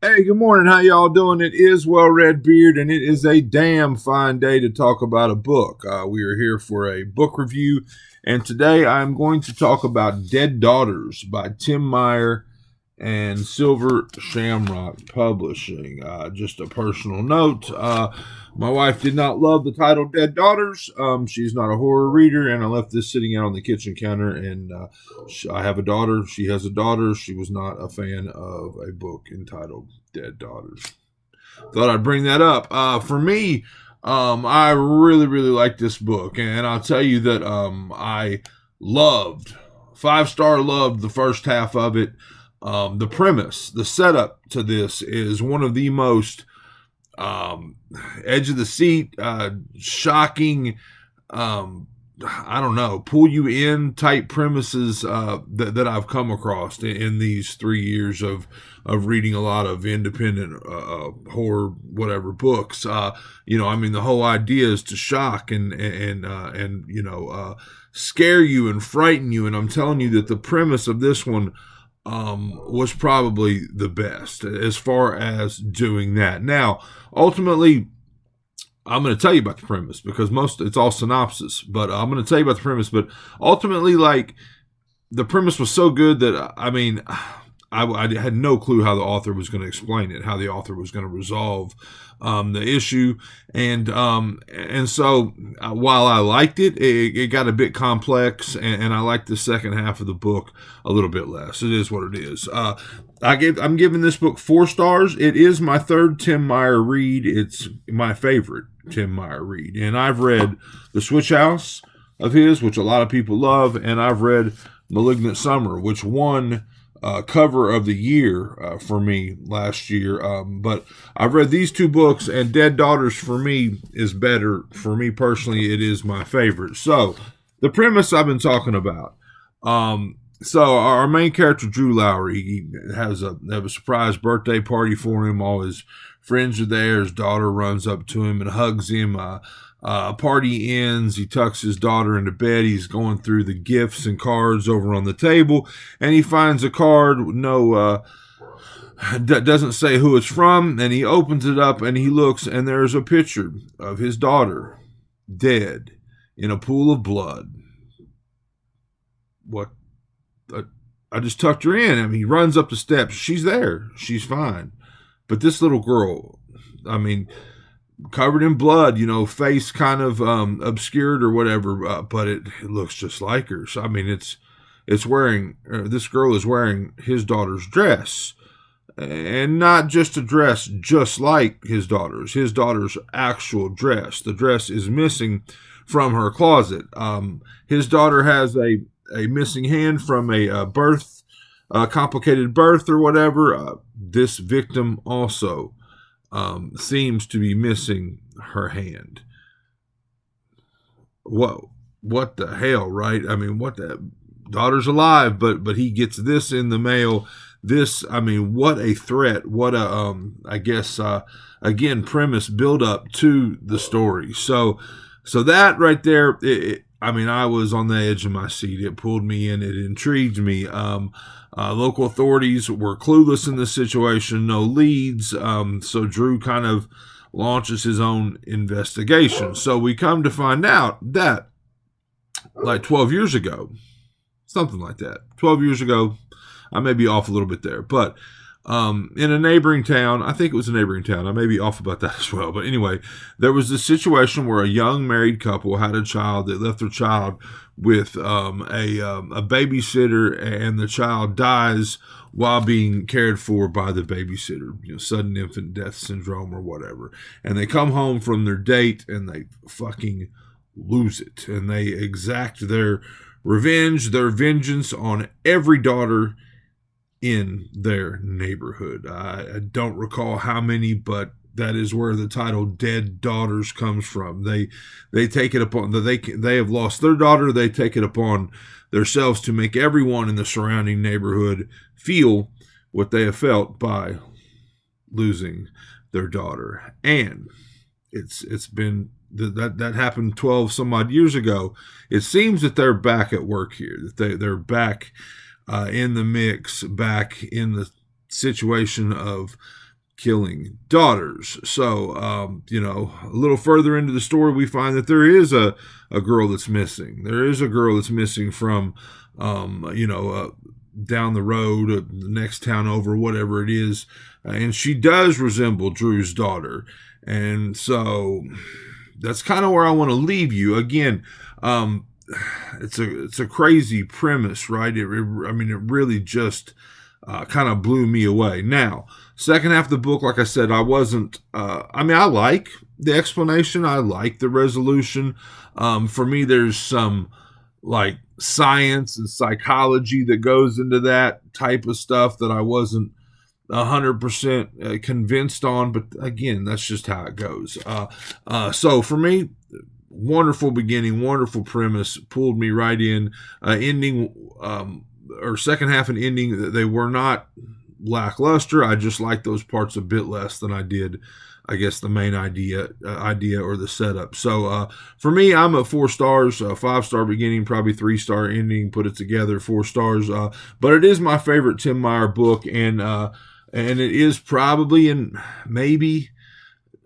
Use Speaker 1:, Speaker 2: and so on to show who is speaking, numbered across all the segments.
Speaker 1: Hey, good morning. How y'all doing? It is Well Red Beard, and it is a damn fine day to talk about a book. We are here for a book review, and today I'm going to talk about Dead Daughters by Tim Meyer and Silver Shamrock Publishing. Just a personal note. My wife did not love the title Dead Daughters. She's not a horror reader, and I left this sitting out on the kitchen counter. And I have a daughter. She has a daughter. She was not a fan of a book entitled Dead Daughters. Thought I'd bring that up. For me, I really, really like this book, and I'll tell you that I loved, 5-star loved the first half of it. The premise, the setup to this is one of the most um, edge of the seat, shocking, I don't know, pull you in type premises that I've come across in these 3 years of reading a lot of independent horror whatever books. I mean, the whole idea is to shock and scare you and frighten you. And I'm telling you that the premise of this one was probably the best as far as doing that. Now, ultimately, I'm going to tell you about the premise because it's all synopsis, but I'm going to tell you about the premise. But ultimately, like, the premise was so good that I mean, I had no clue how the author was going to explain it, how the author was going to resolve the issue, and so while I liked it got a bit complex, and I liked the second half of the book a little bit less. It is what it is. I'm giving this book 4 stars. It is my third Tim Meyer read. It's my favorite Tim Meyer read, and I've read The Switch House of his, which a lot of people love, and I've read Malignant Summer, which won cover of the year for me last year. But I've read these 2 books, and Dead Daughters for me is better. For me personally, it is my favorite. So, the premise I've been talking about. So our main character, Drew Lowry, he has a surprise birthday party for him. All his friends are there. His daughter runs up to him and hugs him. Party ends. He tucks his daughter into bed. He's going through the gifts and cards over on the table, and he finds a card. Doesn't say who it's from, and he opens it up and he looks, and there's a picture of his daughter dead in a pool of blood. What? I just tucked her in. I mean, he runs up the steps. She's there. She's fine. But this little girl, I mean, covered in blood, face kind of obscured or whatever, but it looks just like her. So I mean, it's wearing this girl is wearing his daughter's dress, and not just a dress just like his daughter's actual dress. The dress is missing from her closet. His daughter has a missing hand from a birth, complicated birth or whatever. This victim also seems to be missing her hand. Whoa, what the hell, right? I mean, what the daughter's alive, but he gets this in the mail. This, I mean, what a threat! What a I guess again premise build up to the story. So that right there, I mean, I was on the edge of my seat. It pulled me in. It intrigued me. Local authorities were clueless in this situation, no leads. So Drew kind of launches his own investigation. So we come to find out that, like 12 years ago, something like that, 12 years ago, I may be off a little bit there, but in a neighboring town, I think it was a neighboring town. I may be off about that as well. But anyway, there was this situation where a young married couple had a child. They left their child with a babysitter, and the child dies while being cared for by the babysitter. Sudden infant death syndrome or whatever. And they come home from their date and they fucking lose it. And they exact their revenge, their vengeance on every daughter in their neighborhood. I don't recall how many, but that is where the title "Dead Daughters" comes from. They take it upon they have lost their daughter. They take it upon themselves to make everyone in the surrounding neighborhood feel what they have felt by losing their daughter. And it's been that happened 12 some odd years ago. It seems that they're back at work here. That they're back in the mix, back in the situation of killing daughters. So, a little further into the story, we find that there is a girl that's missing. There is a girl that's missing from, down the road, the next town over, whatever it is. And she does resemble Drew's daughter. And so that's kind of where I want to leave you. Again, it's a crazy premise, right? It really just kind of blew me away. Now, second half of the book, like I said, I wasn't. I like the explanation. I like the resolution. For me, there's some like science and psychology that goes into that type of stuff that I wasn't 100% convinced on. But again, that's just how it goes. So for me, wonderful beginning, wonderful premise, pulled me right in. Ending, or second half and ending, they were not lackluster. I just like those parts a bit less than I did, I guess, the main idea or the setup. So for me, I'm at 4 stars, 5-star beginning, probably 3-star ending. Put it together, 4 stars. But it is my favorite Tim Meyer book, and it is probably maybe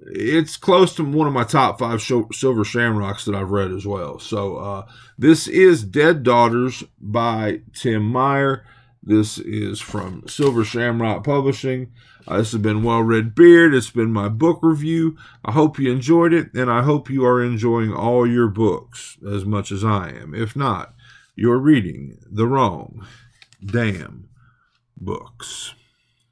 Speaker 1: it's close to one of my top 5 Silver Shamrocks that I've read as well. So this is Dead Daughters by Tim Meyer. This is from Silver Shamrock Publishing. This has been Well Read Beard. It's been my book review. I hope you enjoyed it, and I hope you are enjoying all your books as much as I am. If not, you're reading the wrong damn books.